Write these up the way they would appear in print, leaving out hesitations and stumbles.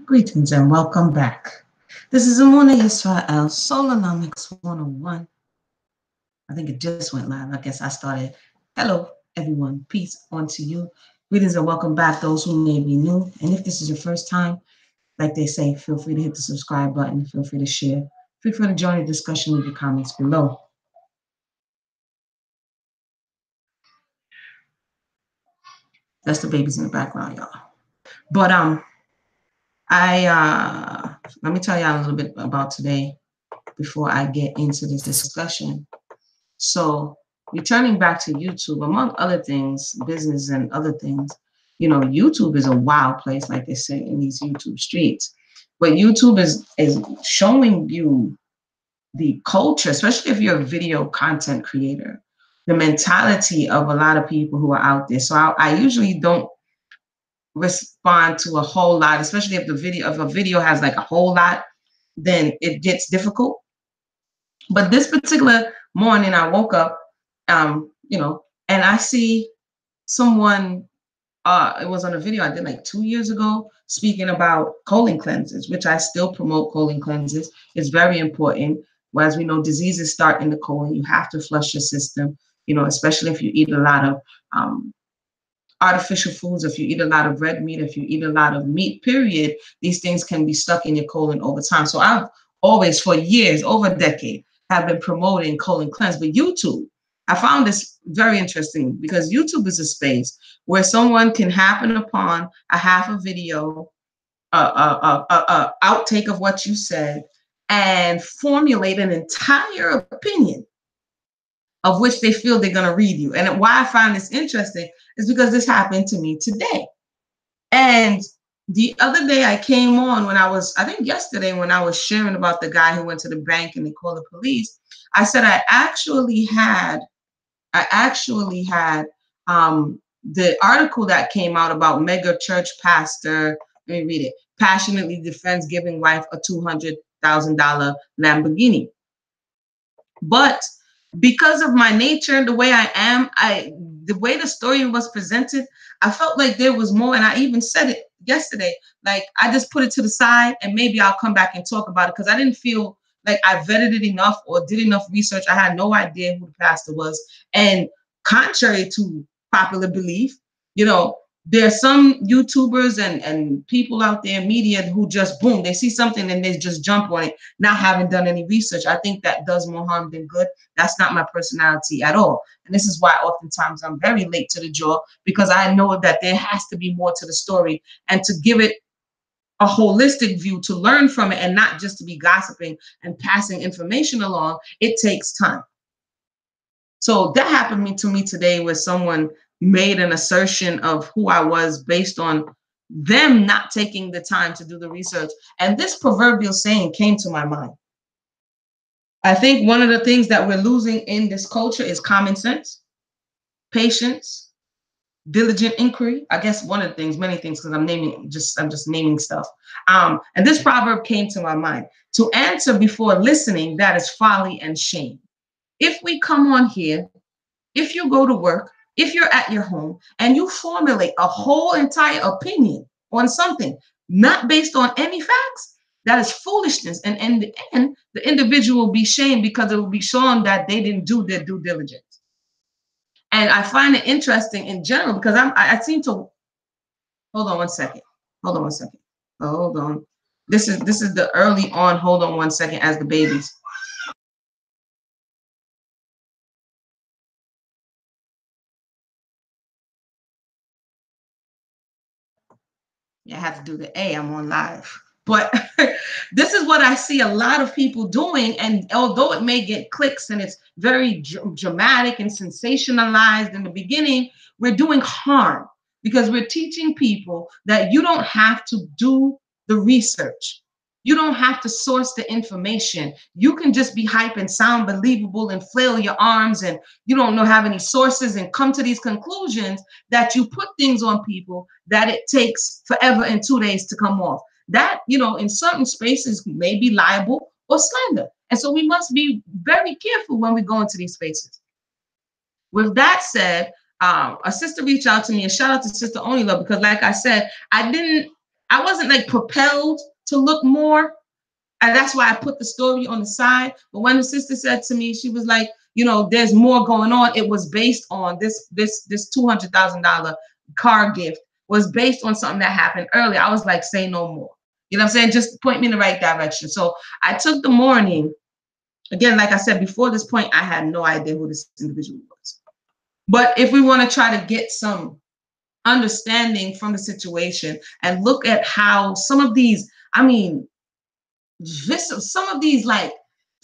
Greetings and welcome back. This is Amuna Yisrael, Solonomics 101. I think it just went live. I guess I started. Hello, everyone. Peace onto you. Greetings and welcome back, those who may be new. And if this is your first time, like they say, feel free to hit the subscribe button. Feel free to share. Feel free to join the discussion with your comments below. That's the babies in the background, y'all. But let me tell y'all a little bit about today before I get into this discussion. So returning back to YouTube, among other things, business and other things, YouTube is a wild place, like they say in these YouTube streets. But YouTube is showing you the culture, especially if you're a video content creator, the mentality of a lot of people who are out there. So I usually don't respond to a whole lot, especially if a video has like a whole lot, then it gets difficult. But this particular morning, I woke up, and I see someone. It was on a video I did like 2 years ago, speaking about colon cleanses, which I still promote. Colon cleanses. It's very important. As we know, diseases start in the colon. You have to flush your system. Especially if you eat a lot of artificial foods, if you eat a lot of red meat, if you eat a lot of meat, period, these things can be stuck in your colon over time. So I've always, for years, over a decade, have been promoting colon cleanse. But YouTube, I found this very interesting because YouTube is a space where someone can happen upon a half a video, outtake of what you said, and formulate an entire opinion of which they feel they're going to read you. And why I find this interesting is because this happened to me today. And the other day I came on I think yesterday when I was sharing about the guy who went to the bank and they called the police, I said I actually had the article that came out about Megachurch pastor, let me read it, passionately defends giving wife a $200,000 Lamborghini. But because of my nature, the way I am, the way the story was presented, I felt like there was more. And I even said it yesterday, like I just put it to the side and maybe I'll come back and talk about it because I didn't feel like I vetted it enough or did enough research. I had no idea who the pastor was. And contrary to popular belief, there are some YouTubers and people out there, media, who just boom, they see something and they just jump on it, not having done any research. I think that does more harm than good. That's not my personality at all. And this is why oftentimes I'm very late to the draw, because I know that there has to be more to the story, and to give it a holistic view, to learn from it and not just to be gossiping and passing information along, it takes time. So that happened to me today, where someone made an assertion of who I was based on them not taking the time to do the research. And this proverbial saying came to my mind. I think one of the things that we're losing in this culture is common sense, patience, diligent inquiry. I guess one of the things, many things, because I'm just naming stuff. And this proverb came to my mind. To answer before listening, that is folly and shame. If we come on here, if you go to work, if you're at your home and you formulate a whole entire opinion on something not based on any facts, that is foolishness. And in the end, the individual will be shamed because it will be shown that they didn't do their due diligence. And I find it interesting in general because I seem to, hold on one second. Hold on one second. Hold on. This is the early on, hold on one second, as the babies. Yeah, I have to do the A, I'm on live. But this is what I see a lot of people doing. And although it may get clicks and it's very dramatic and sensationalized in the beginning, we're doing harm because we're teaching people that you don't have to do the research. You don't have to source the information. You can just be hype and sound believable and flail your arms, and you don't have any sources and come to these conclusions that you put things on people that it takes forever and 2 days to come off. That, in certain spaces may be liable or slander. And so we must be very careful when we go into these spaces. With that said, a sister reached out to me, and shout out to Sister Onila, because like I said, I I wasn't like propelled to look more. And that's why I put the story on the side. But when the sister said to me, she was like, you know, there's more going on. It was based on this $200,000 car gift was based on something that happened earlier. I was like, say no more. You know what I'm saying? Just point me in the right direction. So I took the morning. Again, like I said, before this point, I had no idea who this individual was. But if we want to try to get some understanding from the situation and look at how some of these, I mean, some of these like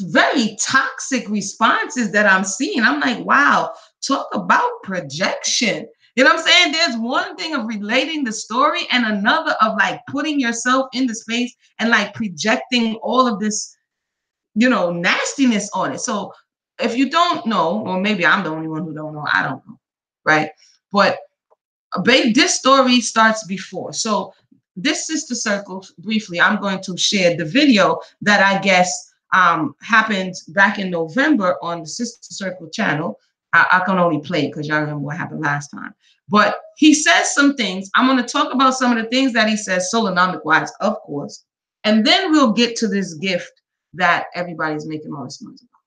very toxic responses that I'm seeing, I'm like, wow, talk about projection. You know what I'm saying? There's one thing of relating the story and another of like putting yourself in the space and like projecting all of this, you know, nastiness on it. So if you don't know, or maybe I'm the only one who don't know, I don't know, right? But this story starts before. So this sister circle, briefly, I'm going to share the video that I guess happened back in November on the Sister Circle channel. I can only play it because y'all remember what happened last time. But he says some things. I'm going to talk about some of the things that he says, solonomic wise, of course. And then we'll get to this gift that everybody's making all this noise about.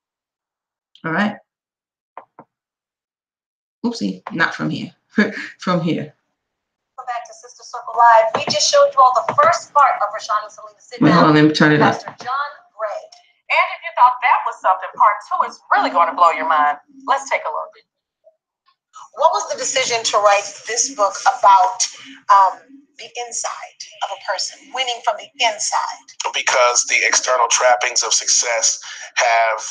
All right. Oopsie, not from here. From here. Back to Sister Circle Live. We just showed you all the first part of Rashawn and Selena sit down. Hold on, let me turn it up. Pastor John Gray. And if you thought that was something, part 2 is really going to blow your mind. Let's take a look. What was the decision to write this book about the inside of a person, winning from the inside? Because the external trappings of success have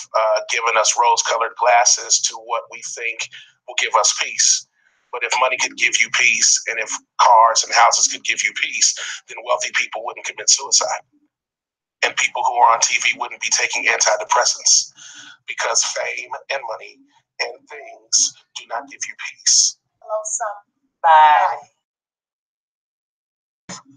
given us rose-colored glasses to what we think will give us peace. But if money could give you peace, and if cars and houses could give you peace, then wealthy people wouldn't commit suicide. And people who are on TV wouldn't be taking antidepressants, because fame and money and things do not give you peace. Hello, somebody.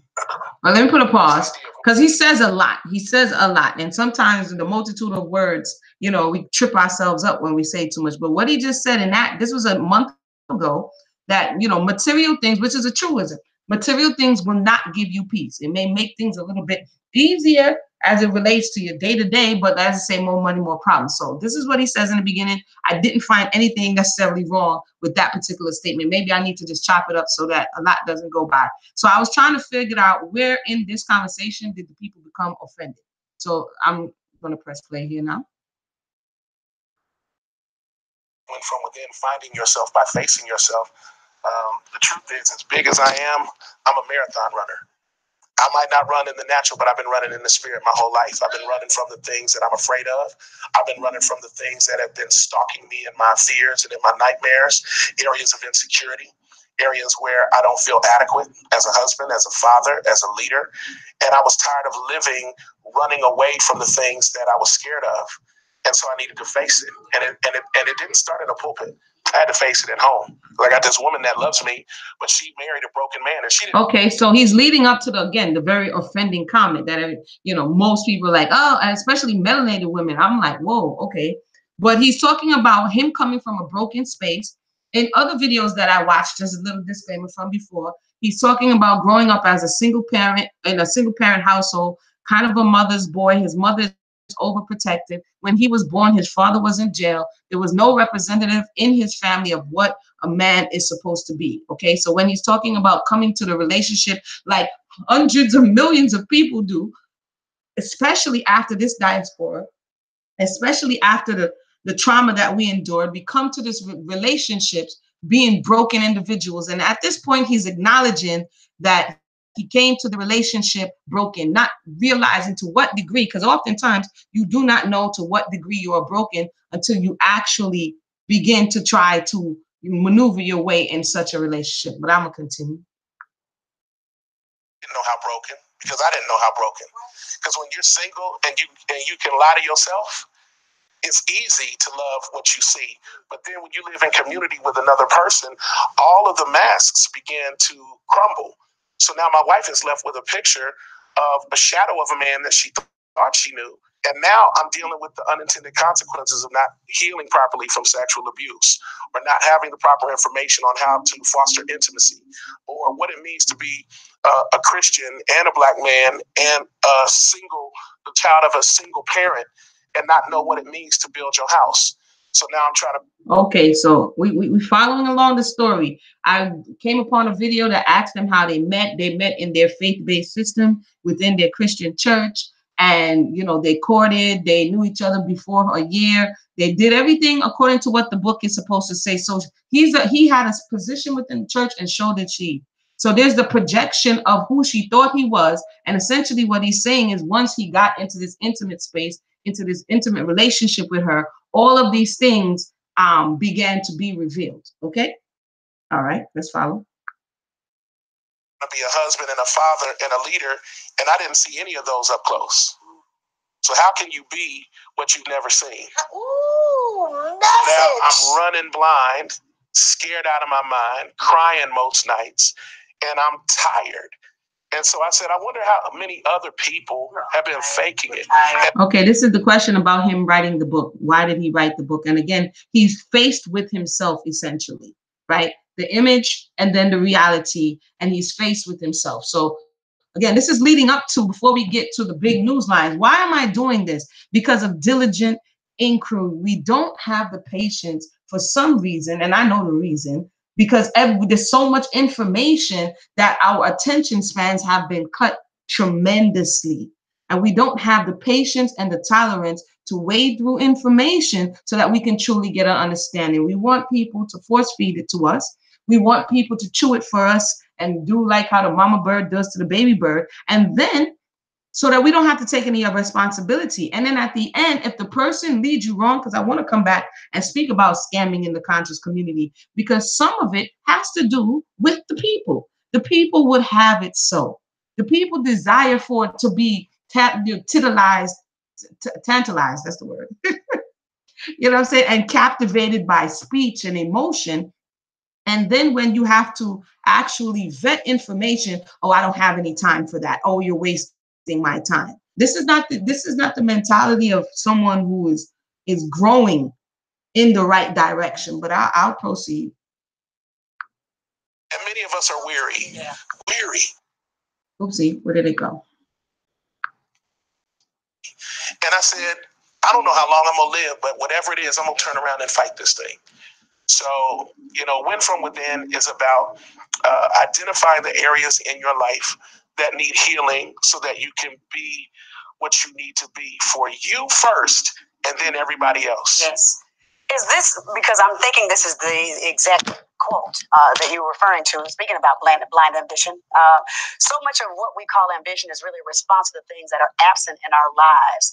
Well, let me put a pause, because he says a lot. He says a lot. And sometimes in the multitude of words, you know, we trip ourselves up when we say too much. But what he just said in that, this was a month ago, that, you know, material things, which is a truism, material things will not give you peace. It may make things a little bit easier as it relates to your day-to-day, but as I say, more money, more problems. So this is what he says in the beginning. I didn't find anything necessarily wrong with that particular statement. Maybe I need to just chop it up so that a lot doesn't go by. So I was trying to figure out where in this conversation did the people become offended. So I'm going to press play here now. Went from within, finding yourself by facing yourself. The truth is, as big as I am, I'm a marathon runner. I might not run in the natural, but I've been running in the spirit my whole life. I've been running from the things that I'm afraid of. I've been running from the things that have been stalking me in my fears and in my nightmares, areas of insecurity, areas where I don't feel adequate as a husband, as a father, as a leader. And I was tired of living, running away from the things that I was scared of. And so I needed to face it. And it didn't start in a pulpit. I had to face it at home. I got this woman that loves me, but she married a broken man, and she didn't. Okay, so he's leading up to the very offending comment that, you know, most people are like, oh, and especially melanated women. I'm like, whoa, okay. But he's talking about him coming from a broken space. In other videos that I watched, just a little disclaimer from before, he's talking about growing up as a single parent in a single parent household, kind of a mother's boy. His mother overprotective. When he was born, his father was in jail. There was no representative in his family of what a man is supposed to be. Okay, so when he's talking about coming to the relationship like hundreds of millions of people do, especially after this diaspora, especially after the trauma that we endured, we come to this relationships being broken individuals. And at this point, he's acknowledging that he came to the relationship broken, not realizing to what degree, because oftentimes you do not know to what degree you are broken until you actually begin to try to maneuver your way in such a relationship. But I'm going to continue. Didn't know how broken, because I didn't know how broken. Because when you're single and you can lie to yourself, it's easy to love what you see. But then when you live in community with another person, all of the masks begin to crumble. So now my wife is left with a picture of a shadow of a man that she thought she knew. And now I'm dealing with the unintended consequences of not healing properly from sexual abuse, or not having the proper information on how to foster intimacy, or what it means to be a Christian and a Black man and the child of a single parent, and not know what it means to build your house. So now I'm trying to. Okay, so we following along the story. I came upon a video that asked them how they met. They met in their faith-based system within their Christian church. And, you know, they courted, they knew each other before a year. They did everything according to what the book is supposed to say. So he had a position within the church, and so did she. So there's the projection of who she thought he was. And essentially what he's saying is, once he got into this intimate space, into this intimate relationship with her, all of these things began to be revealed. Okay. All right. Let's follow. Be a husband and a father and a leader, and I didn't see any of those up close. So how can you be what you've never seen? Ooh, so now I'm running blind, scared out of my mind, crying most nights, and I'm tired. And so I said, I wonder how many other people have been faking it. Okay, this is the question about him writing the book. Why did he write the book? And again, he's faced with himself, essentially, right? The image and then the reality, and he's faced with himself. So again, this is leading up to, before we get to the big news lines. Why am I doing this? Because of diligent inquiry. We don't have the patience for some reason, and I know the reason, because there's so much information that our attention spans have been cut tremendously. And we don't have the patience and the tolerance to wade through information so that we can truly get an understanding. We want people to force feed it to us. We want people to chew it for us and do like how the mama bird does to the baby bird. And then, so that we don't have to take any responsibility. And then at the end, if the person leads you wrong, because I want to come back and speak about scamming in the conscious community, because some of it has to do with the people. The people would have it so. The people desire for it to be tantalized, that's the word. You know what I'm saying? And captivated by speech and emotion. And then when you have to actually vet information, oh, I don't have any time for that. Oh, you're wasting my time. This is not the mentality of someone who is growing in the right direction. But I'll proceed. And many of us are weary. Yeah. Weary. Oopsie, where did it go? And I said, I don't know how long I'm gonna live, but whatever it is, I'm gonna turn around and fight this thing. So, you know, Win From Within is about identifying the areas in your life that need healing so that you can be what you need to be for you first, and then everybody else. Yes. Is this, because I'm thinking this is the exact quote that you were referring to, speaking about blind ambition. So much of what we call ambition is really a response to the things that are absent in our lives.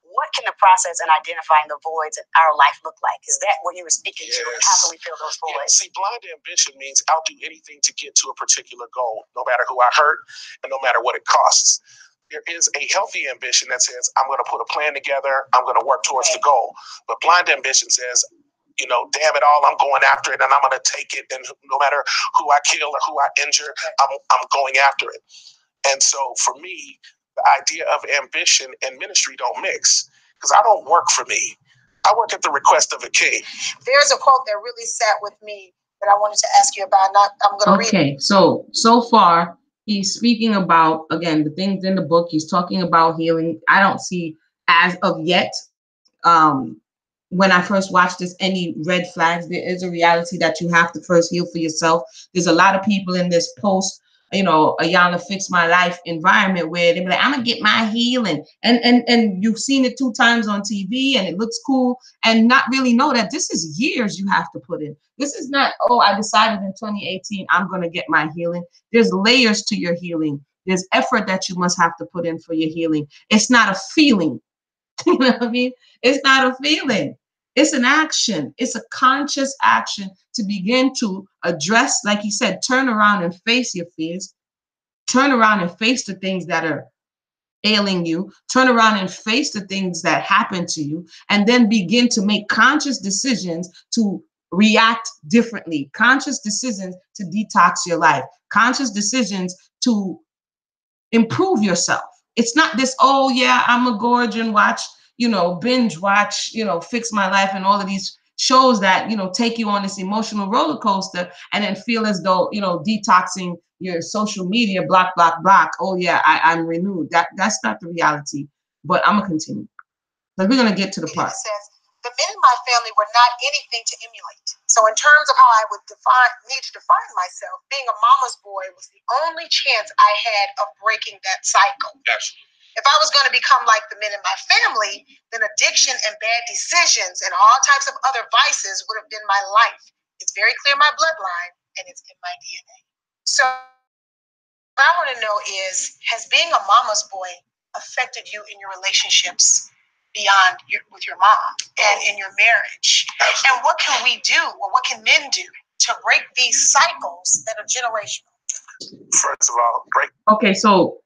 What can the process in identifying the voids in our life look like? Is that what you were speaking to? How can we fill those voids? Yeah. See, blind ambition means I'll do anything to get to a particular goal, no matter who I hurt and no matter what it costs. There is a healthy ambition that says, I'm going to put a plan together, I'm going to work towards the goal. But blind ambition says, you know, damn it all, I'm going after it and I'm going to take it. And no matter who I kill or who I injure, I'm going after it. And so for me, the idea of ambition and ministry don't mix, because I don't work for me. I work at the request of a king. There's a quote that really sat with me that I wanted to ask you about. I'm going to read. Okay, so far, he's speaking about, again, the things in the book. He's talking about healing. I don't see, as of yet, when I first watched this, any red flags. There is a reality that you have to first heal for yourself. There's a lot of people in this post, you know, a Yana Fix My Life environment where they be like, I'm gonna get my healing. And you've seen it 2 times on TV and it looks cool, and not really know that this is years you have to put in. This is not, oh, I decided in 2018, I'm gonna get my healing. There's layers to your healing. There's effort that you must have to put in for your healing. It's not a feeling. You know what I mean? It's not a feeling. It's an action. It's a conscious action to begin to address, like he said, turn around and face your fears. Turn around and face the things that are ailing you. Turn around and face the things that happen to you, and then begin to make conscious decisions to react differently. Conscious decisions to detox your life. Conscious decisions to improve yourself. It's not this, oh yeah, I'm a gorge and watch, binge watch, Fix My Life and all of these shows that, take you on this emotional roller coaster and then feel as though, detoxing your social media, block, block, block. Oh yeah, I'm renewed. That's not the reality. But I'm gonna continue. But we're gonna get to the part. The men in my family were not anything to emulate. So in terms of how I would need to define myself, being a mama's boy was the only chance I had of breaking that cycle. Absolutely. If I was going to become like the men in my family, then addiction and bad decisions and all types of other vices would have been my life. It's very clear my bloodline, and it's in my DNA. So what I want to know is, has being a mama's boy affected you in your relationships beyond with your mom and in your marriage? Absolutely. And what can we do, or what can men do to break these cycles that are generational? First of all, break. Okay, so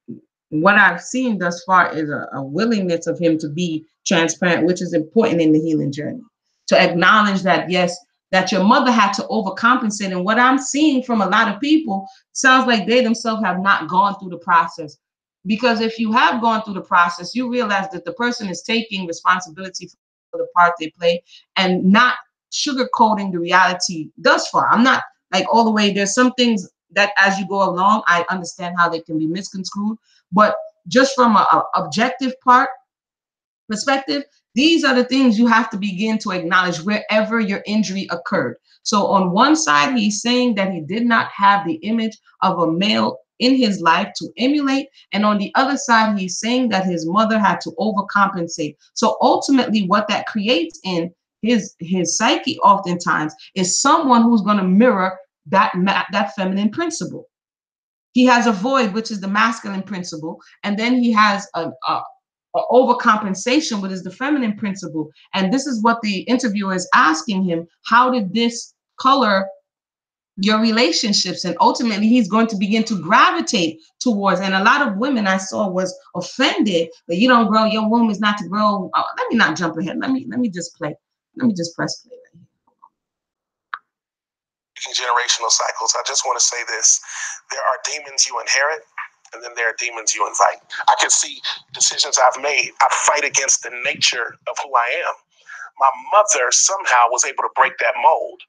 what I've seen thus far is a willingness of him to be transparent, which is important in the healing journey. To acknowledge that, yes, that your mother had to overcompensate. And what I'm seeing from a lot of people sounds like they themselves have not gone through the process. Because if you have gone through the process, you realize that the person is taking responsibility for the part they play and not sugarcoating the reality thus far. I'm not like all the way. There's some things that as you go along, I understand how they can be misconstrued. But just from an objective perspective, these are the things you have to begin to acknowledge wherever your injury occurred. So on one side, he's saying that he did not have the image of a male in his life to emulate. And on the other side, he's saying that his mother had to overcompensate. So ultimately, what that creates in his psyche oftentimes is someone who's going to mirror that feminine principle. He has a void, which is the masculine principle, and then he has a overcompensation, which is the feminine principle. And this is what the interviewer is asking him: how did this color your relationships? And ultimately, he's going to begin to gravitate towards. And a lot of women I saw was offended that you don't grow. Your womb is not to grow. Oh, let me not jump ahead. Let me just play. Let me just press play right here. Generational cycles. I just want to say this: there are demons you inherit, and then there are demons you invite. I can see decisions I've made. I fight against the nature of who I am. My mother somehow was able to break that mold.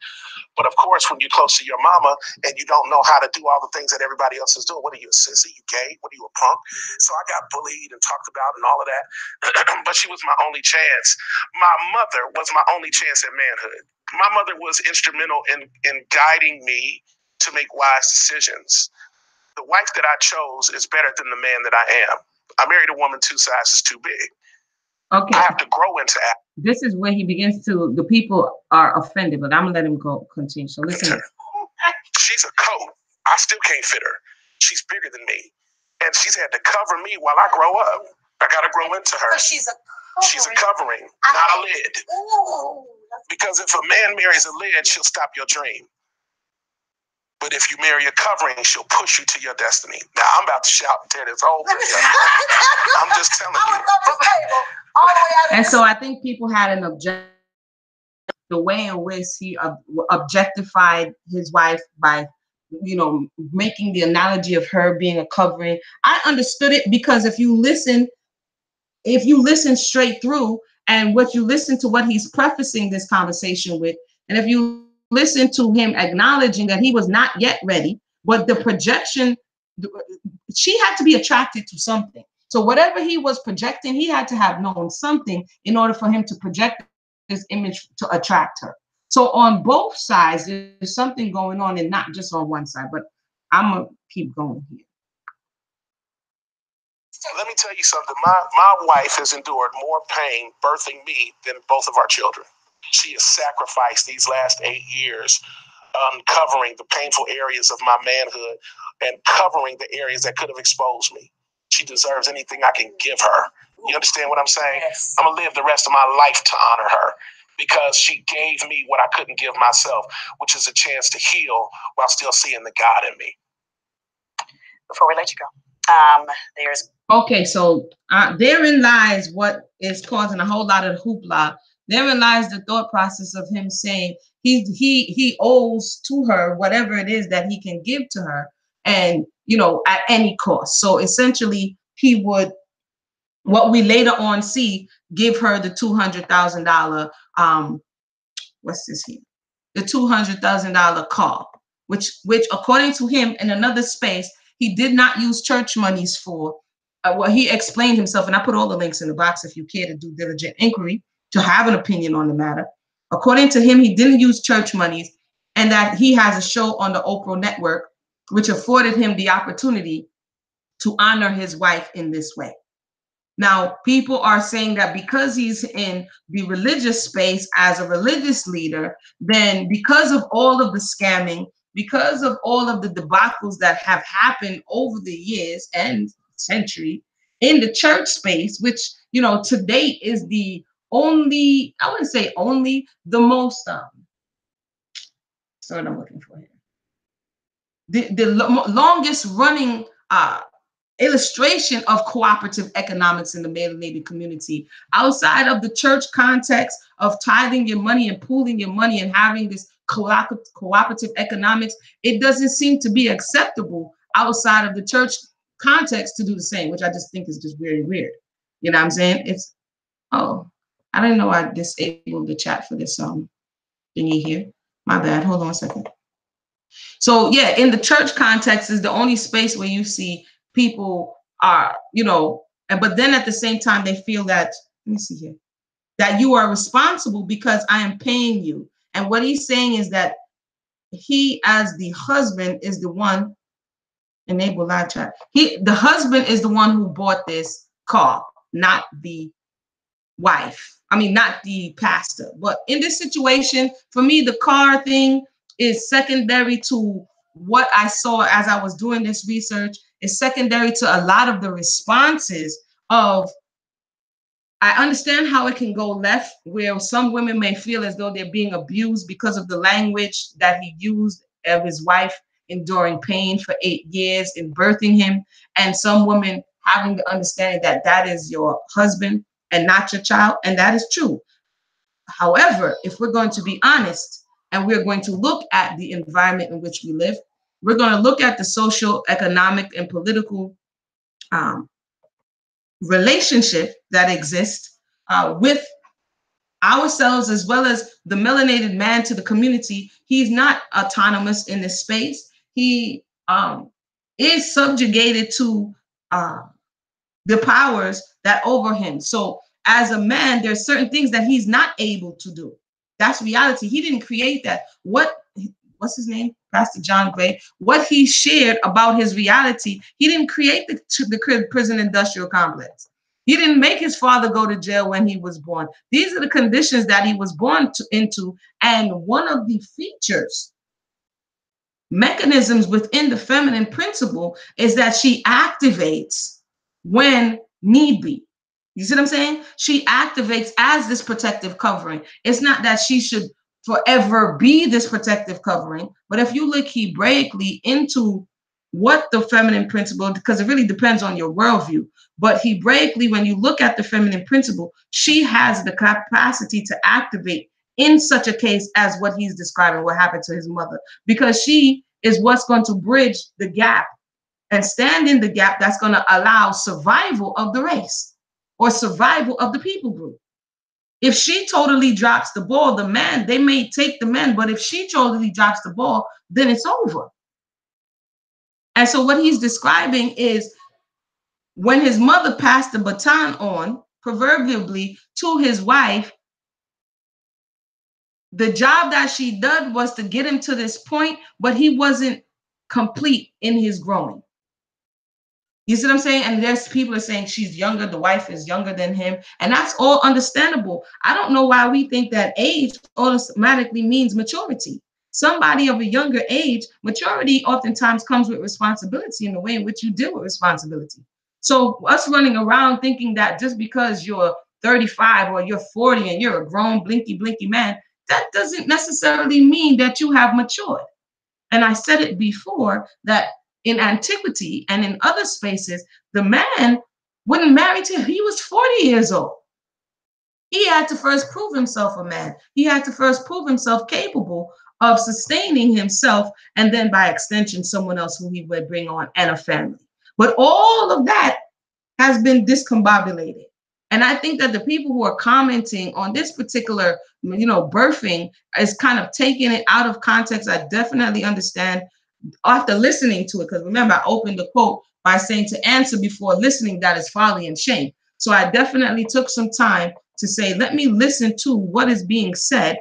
But of course, when you're close to your mama and you don't know how to do all the things that everybody else is doing, what are you, a sissy? You gay? What are you, a punk? So I got bullied and talked about and all of that. But she was my only chance. My mother was my only chance at manhood. My mother was instrumental in guiding me to make wise decisions. The wife that I chose is better than the man that I am. I married a woman 2 sizes too big. Okay. I have to grow into that. This is where he begins to, the people are offended, but I'm going to let him go continue. So listen. She's a coat. I still can't fit her. She's bigger than me. And she's had to cover me while I grow up. I got to grow into her. So she's a covering. She's a covering, not a lid. Ooh. Because if a man marries a lid, she'll stop your dream. But if you marry a covering, she'll push you to your destiny. Now, I'm about to shout and tear this whole thing up. I'm just telling you. And so I think people had an objective, the way in which he objectified his wife by, making the analogy of her being a covering. I understood it because if you listen straight through and what you listen to what he's prefacing this conversation with, and if you listen to him acknowledging that he was not yet ready, but the projection, she had to be attracted to something. So whatever he was projecting, he had to have known something in order for him to project this image to attract her. So on both sides, there's something going on, and not just on one side, but I'm going to keep going here. Let me tell you something. My wife has endured more pain birthing me than both of our children. She has sacrificed these last 8 years uncovering the painful areas of my manhood and covering the areas that could have exposed me. She deserves anything I can give her. You understand what I'm saying? Yes. I'm going to live the rest of my life to honor her because she gave me what I couldn't give myself, which is a chance to heal while still seeing the God in me. Before we let you go, Okay, so therein lies what is causing a whole lot of hoopla. Therein lies the thought process of him saying he owes to her whatever it is that he can give to her, and at any cost. So essentially, he would what we later on see give her the $200,000 what's this here? The $200,000 car, which according to him in another space, he did not use church monies for. Well, he explained himself, and I put all the links in the box if you care to do diligent inquiry to have an opinion on the matter. According to him, he didn't use church monies, and that he has a show on the Oprah network, which afforded him the opportunity to honor his wife in this way. Now, people are saying that because he's in the religious space as a religious leader, then because of all of the scamming, because of all of the debacles that have happened over the years and century in the church space, which, you know, to date is the only, I wouldn't say only, the most, that's what I'm looking for here. The longest running illustration of cooperative economics in the melanated community outside of the church context of tithing your money and pooling your money and having this cooperative economics. It doesn't seem to be acceptable outside of the church context to do the same, which I just think is just very weird. You know what I'm saying? It's, oh, I didn't know I disabled the chat for this thingy here. My bad. Hold on a second. So yeah, in the church context is the only space where you see people are, you know, but then at the same time, they feel that, let me see here, that you are responsible because I am paying you. And what he's saying is that he, as the husband, is the one, enable live chat. The husband is the one who bought this car, not the wife. I mean, not the pastor. But in this situation, for me, the car thing is secondary to what I saw as I was doing this research. Is secondary to a lot of the responses of, I understand how it can go left, where some women may feel as though they're being abused because of the language that he used of his wife enduring pain for 8 years in birthing him, and some women having the understanding that that is your husband and not your child, and that is true. However, if we're going to be honest and we're going to look at the environment in which we live, we're going to look at the social, economic, and political relationship that exists with ourselves as well as the melanated man to the community. He's not autonomous in this space. He is subjugated to the powers that over him. So as a man, there's certain things that he's not able to do. That's reality. He didn't create that. What's his name? Pastor John Gray. What he shared about his reality, he didn't create the prison industrial complex. He didn't make his father go to jail when he was born. These are the conditions that he was born into. And one of the features, mechanisms within the feminine principle is that she activates when need be. You see what I'm saying? She activates as this protective covering. It's not that she should forever be this protective covering, but if you look Hebraically into what the feminine principle, because it really depends on your worldview, but Hebraically, when you look at the feminine principle, she has the capacity to activate in such a case as what he's describing, what happened to his mother, because she is what's going to bridge the gap and stand in the gap that's going to allow survival of the race or survival of the people group. If she totally drops the ball, the man, they may take the man, but if she totally drops the ball, then it's over. And so what he's describing is when his mother passed the baton on, proverbially, to his wife, the job that she did was to get him to this point, but he wasn't complete in his growing. You see what I'm saying? And there's people are saying she's younger, the wife is younger than him, and that's all understandable. I don't know why we think that age automatically means maturity. Somebody of a younger age, maturity oftentimes comes with responsibility in the way in which you deal with responsibility. So us running around thinking that just because you're 35 or you're 40 and you're a grown blinky man, that doesn't necessarily mean that you have matured. And I said it before that in antiquity and in other spaces, the man wouldn't marry till he was 40 years old. He had to first prove himself a man. He had to first prove himself capable of sustaining himself, and then by extension, someone else who he would bring on and a family. But all of that has been discombobulated. And I think that the people who are commenting on this particular, birthing is kind of taking it out of context. I definitely understand after listening to it, because remember, I opened the quote by saying to answer before listening, that is folly and shame. So I definitely took some time to say, let me listen to what is being said,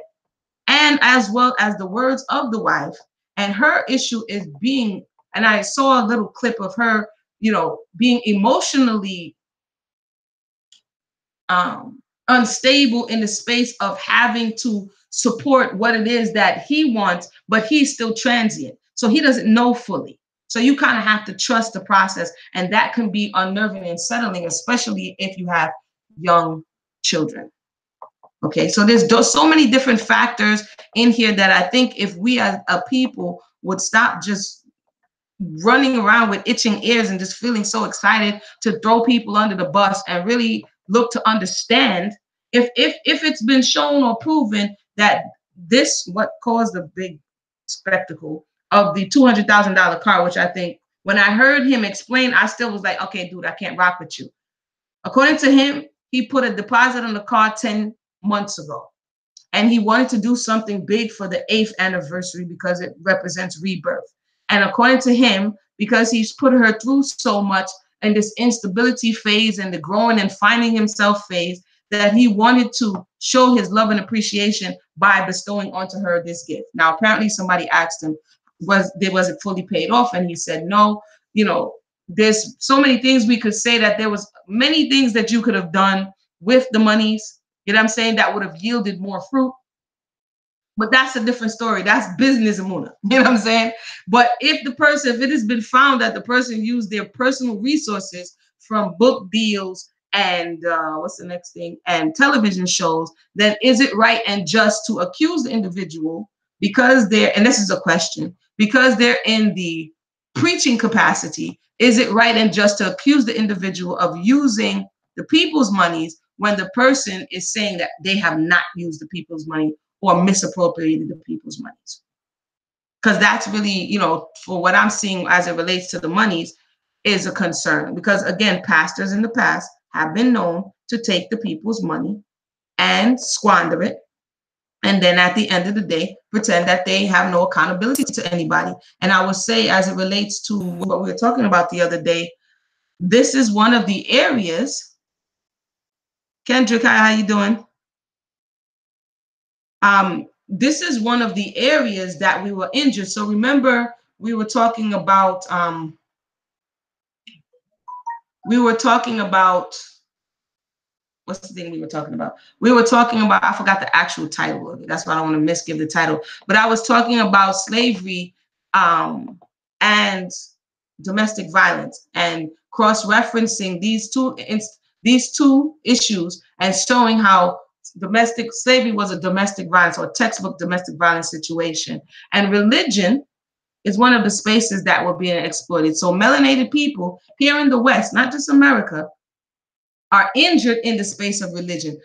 and as well as the words of the wife. And her issue is being, and I saw a little clip of her, being emotionally unstable in the space of having to support what it is that he wants, but he's still transient. So he doesn't know fully. So you kind of have to trust the process. And that can be unnerving and unsettling, especially if you have young children. Okay, so there's so many different factors in here that I think if we as a people would stop just running around with itching ears and just feeling so excited to throw people under the bus and really look to understand if it's been shown or proven that this what caused the big spectacle of the $200,000 car, which I think when I heard him explain, I still was like, okay, dude, I can't rock with you. According to him, he put a deposit on the car 10 months ago. And he wanted to do something big for the 8th anniversary because it represents rebirth. And according to him, because he's put her through so much in this instability phase and the growing and finding himself phase, that he wanted to show his love and appreciation by bestowing onto her this gift. Now, apparently somebody asked him, was it fully paid off? And he said, no, there's so many things we could say, that there was many things that you could have done with the monies, you know what I'm saying, that would have yielded more fruit. But that's a different story. That's business, Amuna. You know what I'm saying? But if it has been found that the person used their personal resources from book deals and what's the next thing? And television shows, then is it right and just to accuse the individual because and this is a question, because they're in the preaching capacity, is it right and just to accuse the individual of using the people's monies when the person is saying that they have not used the people's money or misappropriated the people's monies? Because that's really, for what I'm seeing as it relates to the monies, is a concern. Because again, pastors in the past have been known to take the people's money and squander it. And then at the end of the day, pretend that they have no accountability to anybody. And I would say, as it relates to what we were talking about the other day, this is one of the areas. Kendrick, how you doing? This is one of the areas that we were injured. So remember, we were talking about what's the thing we were talking about? We were talking about, I forgot the actual title of it. That's why I don't want to misgive the title. But I was talking about slavery and domestic violence, and cross-referencing these two issues and showing how domestic slavery was a domestic violence or textbook domestic violence situation. And religion is one of the spaces that were being exploited. So melanated people here in the West, not just America, are injured in the space of religion.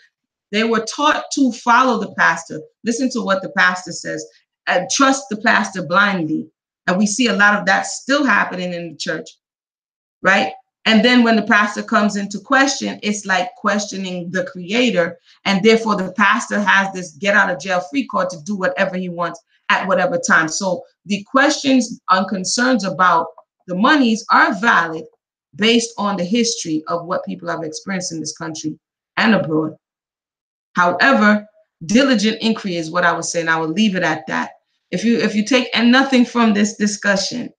They were taught to follow the pastor, listen to what the pastor says, and trust the pastor blindly. And we see a lot of that still happening in the church, right? And then when the pastor comes into question, it's like questioning the creator. And therefore, the pastor has this get out of jail free card to do whatever he wants at whatever time. So the questions and concerns about the monies are valid based on the history of what people have experienced in this country and abroad. However, diligent inquiry is what I would say, and I will leave it at that. If you take nothing from this discussion,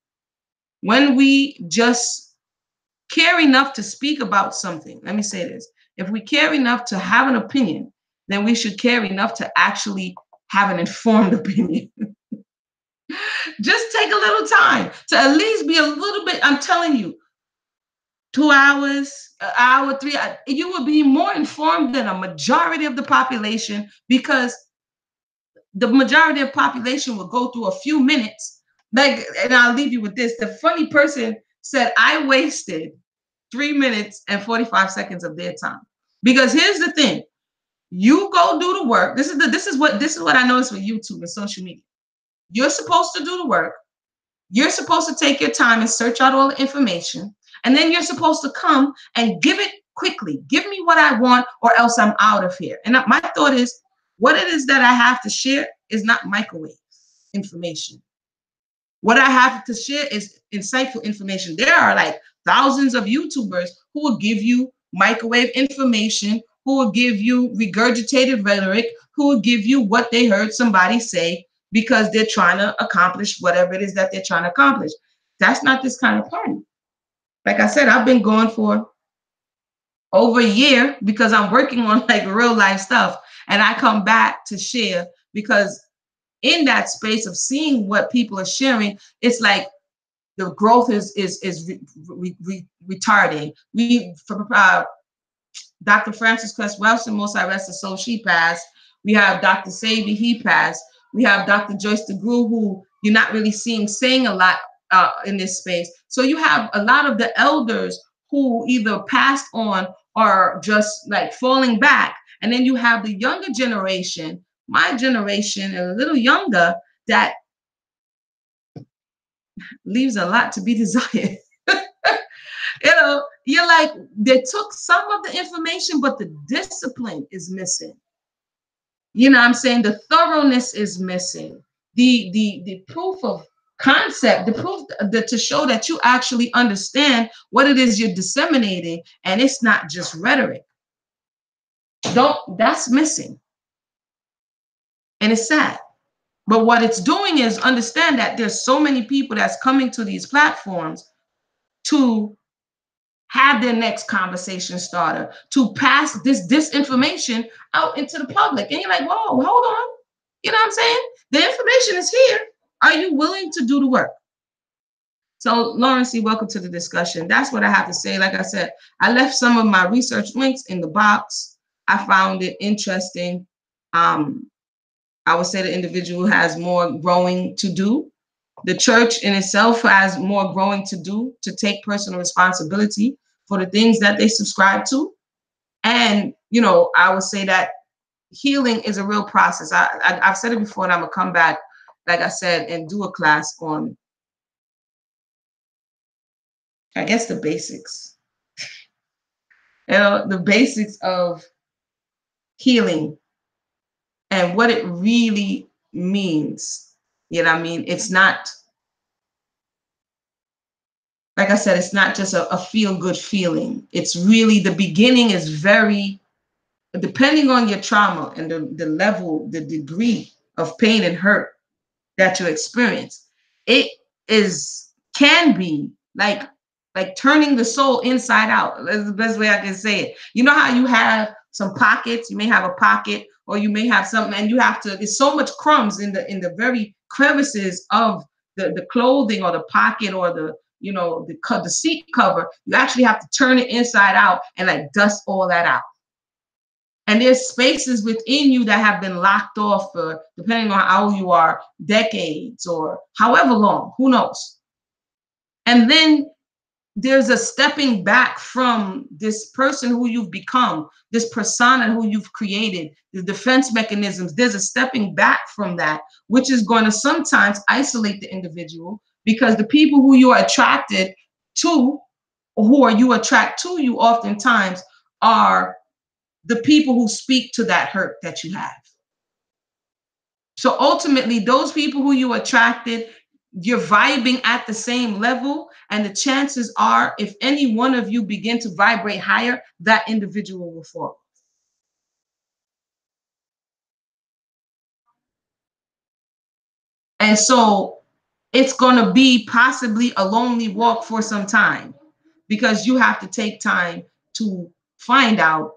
when we just care enough to speak about something, let me say this, if we care enough to have an opinion, then we should care enough to actually have an informed opinion. Just take a little time to at least be a little bit, I'm telling you, 2 hours, an hour, 3 hours, you will be more informed than a majority of the population, because the majority of the population will go through a few minutes. Like, and I'll leave you with this. The funny person said, I wasted 3 minutes and 45 seconds of their time. Because here's the thing. You go do the work. This is what I noticed with YouTube and social media. You're supposed to do the work. You're supposed to take your time and search out all the information. And then you're supposed to come and give it quickly. Give me what I want, or else I'm out of here. And my thought is, what it is that I have to share is not microwave information. What I have to share is insightful information. There are like thousands of YouTubers who will give you microwave information, who will give you regurgitated rhetoric, who will give you what they heard somebody say because they're trying to accomplish whatever it is that they're trying to accomplish. That's not this kind of party. Like I said, I've been going for over a year because I'm working on like real life stuff. And I come back to share because in that space of seeing what people are sharing, it's like the growth is retarding. Dr. Frances Cress Welsing, most I rest her soul, she passed. We have Dr. Sabi, he passed. We have Dr. Joyce DeGruy, who you're not really seeing saying a lot in this space. So you have a lot of the elders who either passed on or just like falling back. And then you have the younger generation, my generation, and a little younger, that leaves a lot to be desired. You're like, they took some of the information, but the discipline is missing. You know what I'm saying? The thoroughness is missing. The proof of concept, the proof to show that you actually understand what it is you're disseminating, and it's not just rhetoric. That's missing. And it's sad. But what it's doing is understand that there's so many people that's coming to these platforms to have their next conversation starter, to pass this disinformation out into the public. And you're like, whoa, hold on. You know what I'm saying? The information is here. Are you willing to do the work? So, Lawrence, welcome to the discussion. That's what I have to say. Like I said, I left some of my research links in the box. I found it interesting. I would say the individual has more growing to do. The church in itself has more growing to do to take personal responsibility for the things that they subscribe to. And, I would say that healing is a real process. I've said it before, and I'm going to come back, like I said, and do a class on, I guess, the basics. The basics of healing and what it really means. You know what I mean? It's not, like I said, it's not just a feel-good feeling. It's really, the beginning is very, depending on your trauma and the level, the degree of pain and hurt that you experience, it can be like turning the soul inside out. That's the best way I can say it. You know how you have some pockets, you may have a pocket, or you may have something, and you have to, there's so much crumbs in the very crevices of the clothing or the pocket or the seat cover. You actually have to turn it inside out and like dust all that out. And there's spaces within you that have been locked off for, depending on how old you are, decades or however long, who knows? And then there's a stepping back from this person who you've become, this persona who you've created, the defense mechanisms. There's a stepping back from that, which is going to sometimes isolate the individual, because the people who you are attracted to, or who you attract to you oftentimes, are the people who speak to that hurt that you have. So ultimately, those people who you attracted, you're vibing at the same level, and the chances are, if any one of you begin to vibrate higher, that individual will fall. And so it's going to be possibly a lonely walk for some time, because you have to take time to find out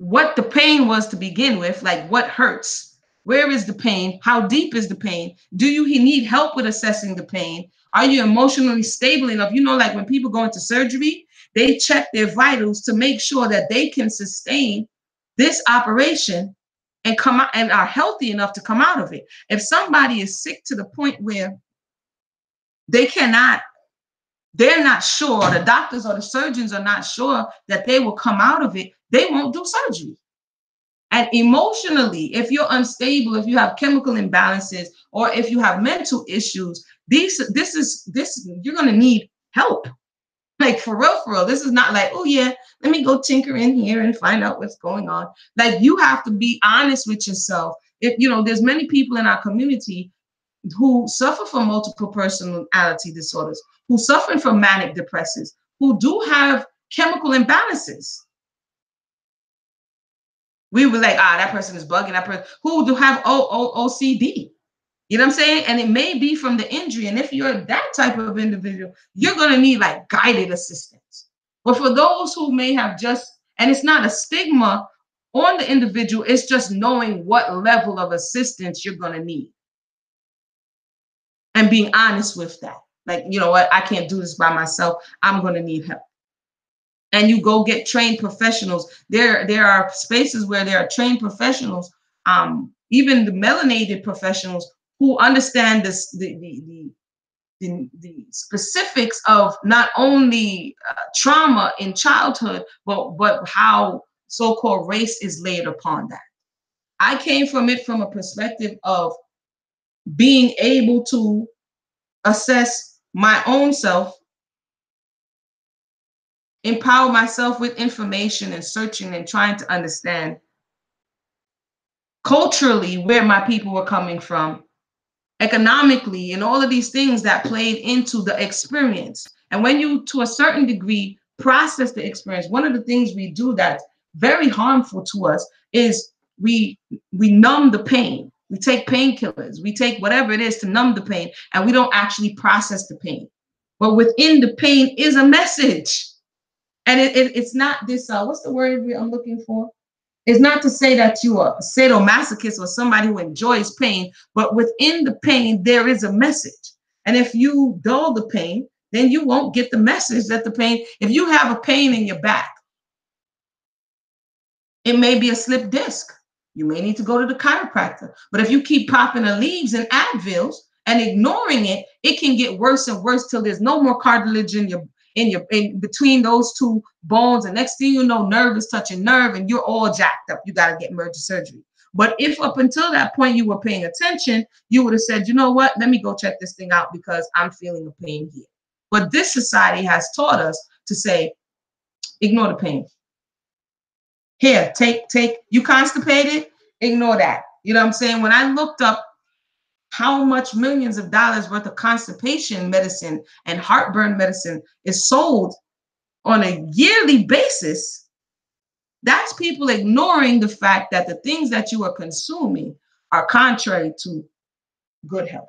what the pain was to begin with, like what hurts. Where is the pain? How deep is the pain? Do you need help with assessing the pain? Are you emotionally stable enough? Like when people go into surgery, they check their vitals to make sure that they can sustain this operation and come out and are healthy enough to come out of it. If somebody is sick to the point where they're not sure, the doctors or the surgeons are not sure that they will come out of it, they won't do surgery. And emotionally, if you're unstable, if you have chemical imbalances, or if you have mental issues, you're going to need help. Like for real, this is not like, oh yeah, let me go tinker in here and find out what's going on. Like you have to be honest with yourself. If you know, there's many people in our community who suffer from multiple personality disorders, who suffer from manic depressives, who do have chemical imbalances. We were like, that person is bugging, that person who do have OCD. You know what I'm saying? And it may be from the injury. And if you're that type of individual, you're going to need like guided assistance. But for those who may have just, and it's not a stigma on the individual, it's just knowing what level of assistance you're going to need. And being honest with that. Like, you know what? I can't do this by myself. I'm going to need help. And you go get trained professionals. There are spaces where there are trained professionals, even the melanated professionals who understand this, the specifics of not only trauma in childhood, but how so-called race is laid upon that. I came from it from a perspective of being able to assess my own self, empower myself with information and searching and trying to understand culturally where my people were coming from, economically, and all of these things that played into the experience. And when you, to a certain degree, process the experience, one of the things we do that's very harmful to us is we numb the pain. We take painkillers, we take whatever it is to numb the pain, and we don't actually process the pain. But within the pain is a message. And it's not this, what's the word I'm looking for? It's not to say that you are a sadomasochist or somebody who enjoys pain, but within the pain, there is a message. And if you dull the pain, then you won't get the message that the pain, if you have a pain in your back, it may be a slip disc. You may need to go to the chiropractor. But if you keep popping the leaves and Advils and ignoring it, it can get worse and worse till there's no more cartilage in between those two bones. And next thing you know, nerve is touching nerve and you're all jacked up. You got to get merger surgery. But if up until that point you were paying attention, you would have said, you know what, let me go check this thing out because I'm feeling a pain here. But this society has taught us to say, ignore the pain. Here, take, you constipated, ignore that. You know what I'm saying? When I looked up how much millions of dollars worth of constipation medicine and heartburn medicine is sold on a yearly basis, that's people ignoring the fact that the things that you are consuming are contrary to good health.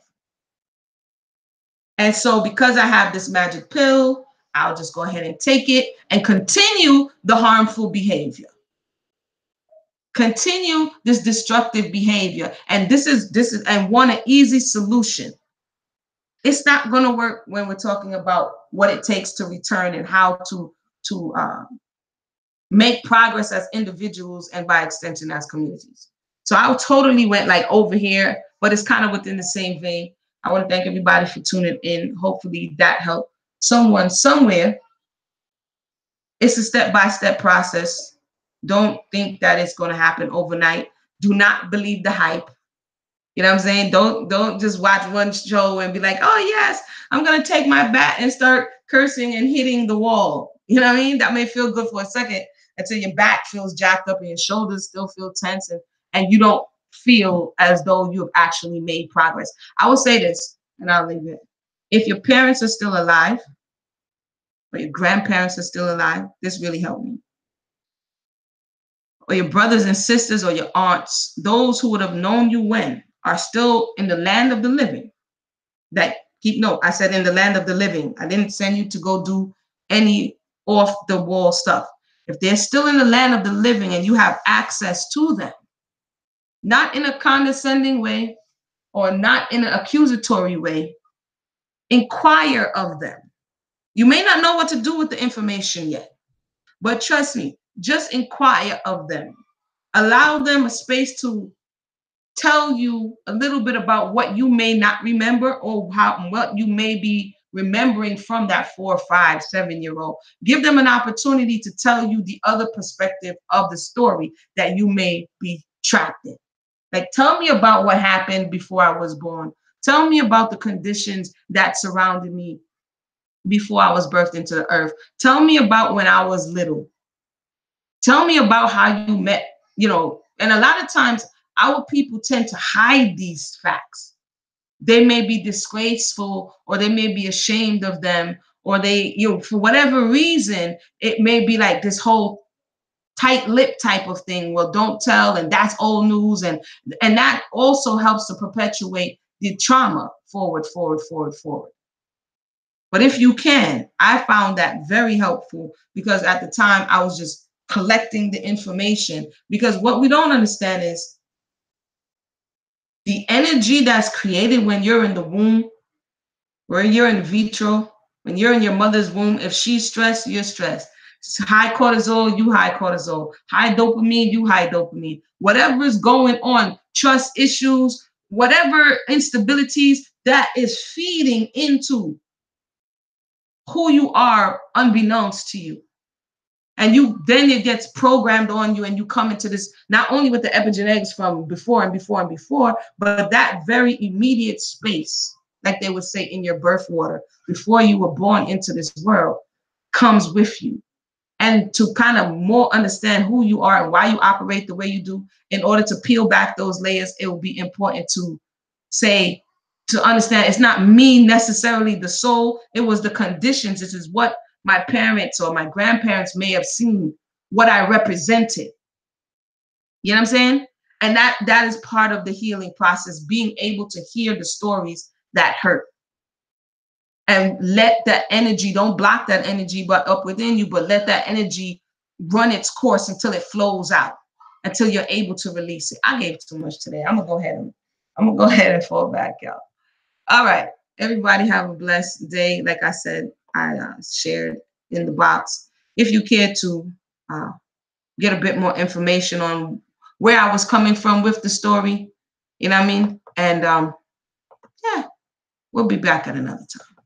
And so because I have this magic pill, I'll just go ahead and take it and continue the harmful behavior. Continue this destructive behavior. And this is and want an easy solution. It's not going to work when we're talking about what it takes to return and how to make progress as individuals and by extension as communities. So I totally went like over here, but it's kind of within the same vein. I want to thank everybody for tuning in. Hopefully that helped someone somewhere. It's a step-by-step process. Don't think that it's going to happen overnight. Do not believe the hype. You know what I'm saying? Don't just watch one show and be like, oh yes, I'm going to take my bat and start cursing and hitting the wall. You know what I mean? That may feel good for a second until your back feels jacked up and your shoulders still feel tense and you don't feel as though you've actually made progress. I will say this, and I'll leave it. If your parents are still alive, or your grandparents are still alive, this really helped me. Or your brothers and sisters or your aunts, those who would have known you when, are still in the land of the living. That keep note, I said in the land of the living. I didn't send you to go do any off the wall stuff. If they're still in the land of the living and you have access to them, not in a condescending way or not in an accusatory way, inquire of them. You may not know what to do with the information yet, but trust me, just inquire of them. Allow them a space to tell you a little bit about what you may not remember or what you may be remembering from that 4, 5, 7-year-old. Give them an opportunity to tell you the other perspective of the story that you may be trapped in. Like, tell me about what happened before I was born. Tell me about the conditions that surrounded me before I was birthed into the earth. Tell me about when I was little. Tell me about how you met, and a lot of times our people tend to hide these facts. They may be disgraceful, or they may be ashamed of them, or they, for whatever reason, it may be like this whole tight lip type of thing. Well, don't tell, and that's old news. And that also helps to perpetuate the trauma forward. But if you can, I found that very helpful, because at the time I was just collecting the information. Because what we don't understand is the energy that's created when you're in the womb, when you're in vitro, when you're in your mother's womb. If she's stressed, you're stressed. High cortisol, you high cortisol. High dopamine, you high dopamine. Whatever is going on, trust issues, whatever instabilities, that is feeding into who you are unbeknownst to you. And then it gets programmed on you, and you come into this, not only with the epigenetics from before and before and before, but that very immediate space, like they would say, in your birth water, before you were born into this world, comes with you. And to kind of more understand who you are and why you operate the way you do, in order to peel back those layers, it will be important to understand it's not me necessarily, the soul. It was the conditions. This is what my parents or my grandparents may have seen, what I represented. You know what I'm saying? And that is part of the healing process, being able to hear the stories that hurt. And let that energy, don't block that energy, but up within you, but let that energy run its course until it flows out, until you're able to release it. I gave too much today. I'm gonna go ahead and fall back, y'all. All right, everybody have a blessed day. Like I said, I shared in the box. If you care to get a bit more information on where I was coming from with the story, you know what I mean? And yeah, we'll be back at another time.